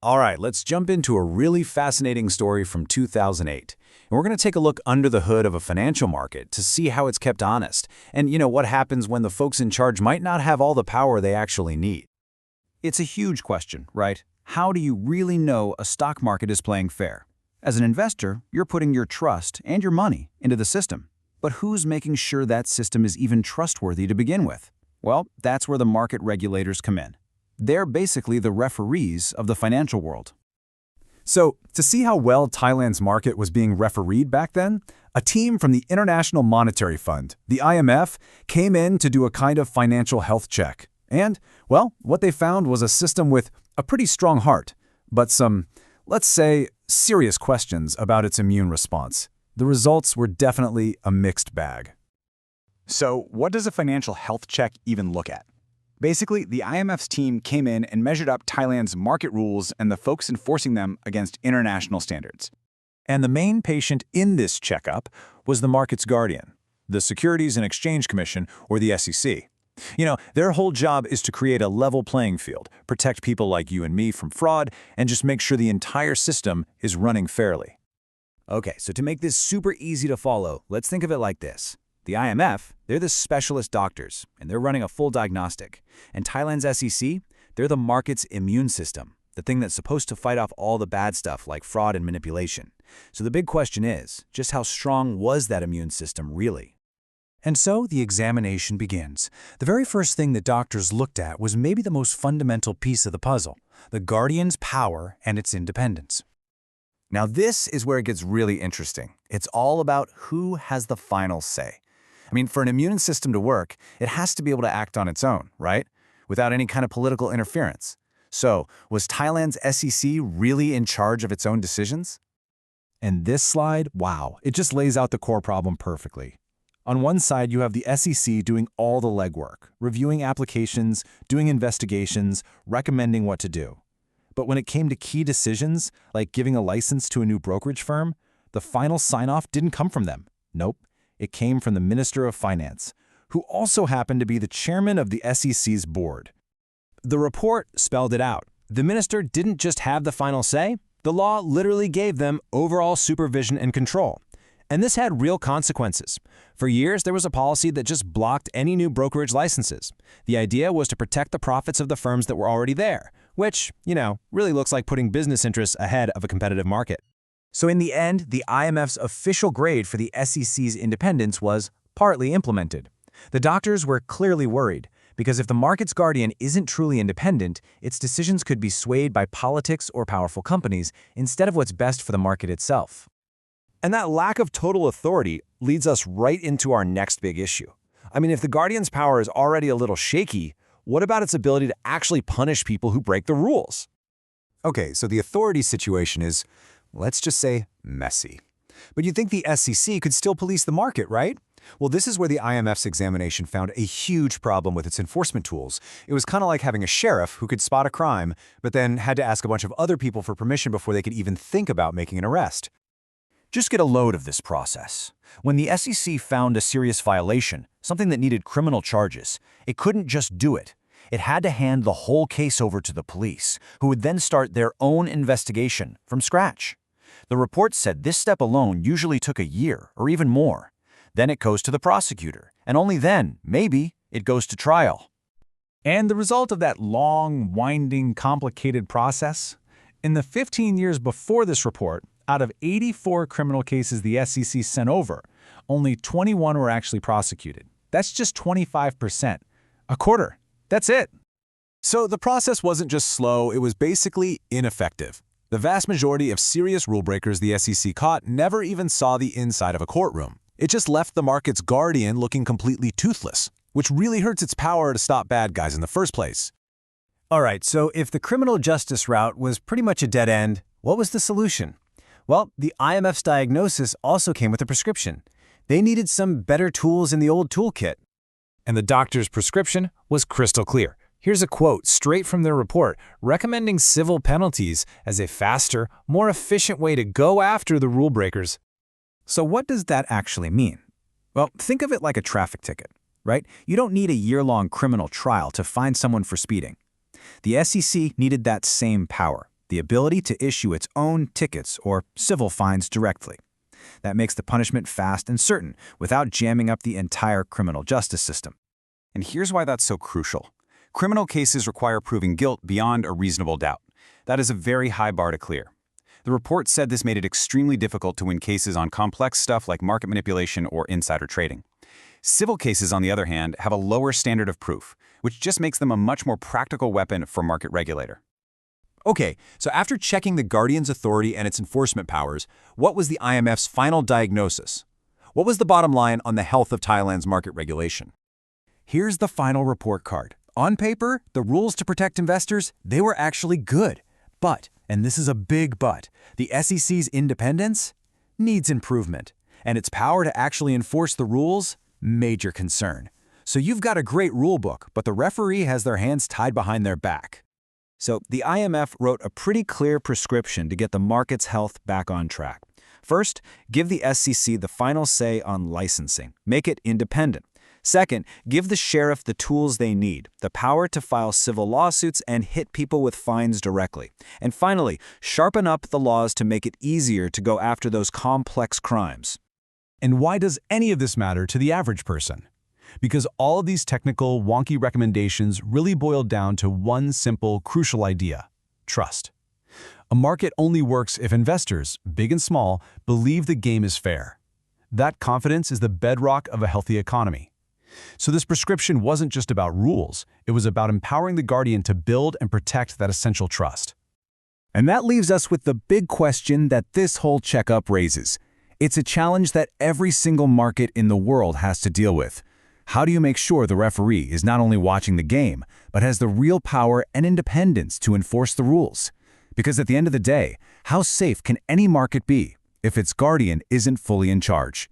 All right, let's jump into a really fascinating story from 2008. And we're going to take a look under the hood of a financial market to see how it's kept honest and, what happens when the folks in charge might not have all the power they actually need. It's a huge question, right? How do you really know a stock market is playing fair? As an investor, you're putting your trust and your money into the system. But who's making sure that system is even trustworthy to begin with? Well, that's where the market regulators come in. They're basically the referees of the financial world. So, to see how well Thailand's market was being refereed back then, a team from the International Monetary Fund, the IMF, came in to do a kind of financial health check. And, well, what they found was a system with a pretty strong heart, but some, let's say, serious questions about its immune response. The results were definitely a mixed bag. So, what does a financial health check even look at? Basically, the IMF's team came in and measured up Thailand's market rules and the folks enforcing them against international standards. And the main patient in this checkup was the market's guardian, the Securities and Exchange Commission, or the SEC. Their whole job is to create a level playing field, protect people like you and me from fraud, and just make sure the entire system is running fairly. Okay, so to make this super easy to follow, let's think of it like this. The IMF, they're the specialist doctors, and they're running a full diagnostic. And Thailand's SEC, they're the market's immune system, the thing that's supposed to fight off all the bad stuff like fraud and manipulation. So the big question is, just how strong was that immune system really? And so the examination begins. The very first thing the doctors looked at was maybe the most fundamental piece of the puzzle, the guardian's power and its independence. Now this is where it gets really interesting. It's all about who has the final say. For an immune system to work, it has to be able to act on its own, right? Without any kind of political interference. So, was Thailand's SEC really in charge of its own decisions? And this slide, wow, it just lays out the core problem perfectly. On one side, you have the SEC doing all the legwork, reviewing applications, doing investigations, recommending what to do. But when it came to key decisions, like giving a license to a new brokerage firm, the final sign-off didn't come from them. Nope. It came from the Minister of Finance, who also happened to be the chairman of the SEC's board. The report spelled it out. The minister didn't just have the final say, the law literally gave them overall supervision and control. And this had real consequences. For years, there was a policy that just blocked any new brokerage licenses. The idea was to protect the profits of the firms that were already there, which, really looks like putting business interests ahead of a competitive market. So in the end, the IMF's official grade for the SEC's independence was partly implemented. The doctors were clearly worried, because if the market's guardian isn't truly independent, its decisions could be swayed by politics or powerful companies instead of what's best for the market itself. And that lack of total authority leads us right into our next big issue. If the guardian's power is already a little shaky, what about its ability to actually punish people who break the rules? Okay, so the authority situation is, let's just say, messy. But you'd think the SEC could still police the market, right? Well, this is where the IMF's examination found a huge problem with its enforcement tools. It was kind of like having a sheriff who could spot a crime, but then had to ask a bunch of other people for permission before they could even think about making an arrest. Just get a load of this process. When the SEC found a serious violation, something that needed criminal charges, it couldn't just do it. It had to hand the whole case over to the police, who would then start their own investigation from scratch. The report said this step alone usually took a year or even more. Then it goes to the prosecutor, and only then, maybe, it goes to trial. And the result of that long, winding, complicated process? In the 15 years before this report, out of 84 criminal cases the SEC sent over, only 21 were actually prosecuted. That's just 25%. A quarter. That's it. So the process wasn't just slow, it was basically ineffective. The vast majority of serious rule breakers the SEC caught never even saw the inside of a courtroom. It just left the market's guardian looking completely toothless, which really hurts its power to stop bad guys in the first place. All right, so if the criminal justice route was pretty much a dead end, what was the solution? Well, the IMF's diagnosis also came with a prescription. They needed some better tools in the old toolkit. And the doctor's prescription was crystal clear. Here's a quote straight from their report, recommending civil penalties as a faster, more efficient way to go after the rule breakers. So what does that actually mean? Well, think of it like a traffic ticket, right? You don't need a year-long criminal trial to find someone for speeding. The SEC needed that same power. the ability to issue its own tickets or civil fines directly. That makes the punishment fast and certain without jamming up the entire criminal justice system. And here's why that's so crucial. Criminal cases require proving guilt beyond a reasonable doubt. That is a very high bar to clear. The report said this made it extremely difficult to win cases on complex stuff like market manipulation or insider trading. Civil cases, on the other hand, have a lower standard of proof, which just makes them a much more practical weapon for market regulator. Okay, so after checking the Guardian's authority and its enforcement powers, what was the IMF's final diagnosis? What was the bottom line on the health of Thailand's market regulation? Here's the final report card. On paper, the rules to protect investors, they were actually good. But, and this is a big but, the SEC's independence needs improvement. And its power to actually enforce the rules, major concern. So you've got a great rule book, but the referee has their hands tied behind their back. So the IMF wrote a pretty clear prescription to get the market's health back on track. First, give the SEC the final say on licensing. Make it independent. Second, give the sheriff the tools they need, the power to file civil lawsuits and hit people with fines directly. And finally, sharpen up the laws to make it easier to go after those complex crimes. And why does any of this matter to the average person? Because all of these technical, wonky recommendations really boil down to one simple, crucial idea: trust. A market only works if investors, big and small, believe the game is fair. That confidence is the bedrock of a healthy economy. So this prescription wasn't just about rules, it was about empowering the Guardian to build and protect that essential trust. And that leaves us with the big question that this whole checkup raises. It's a challenge that every single market in the world has to deal with. How do you make sure the referee is not only watching the game, but has the real power and independence to enforce the rules? Because at the end of the day, how safe can any market be if its Guardian isn't fully in charge?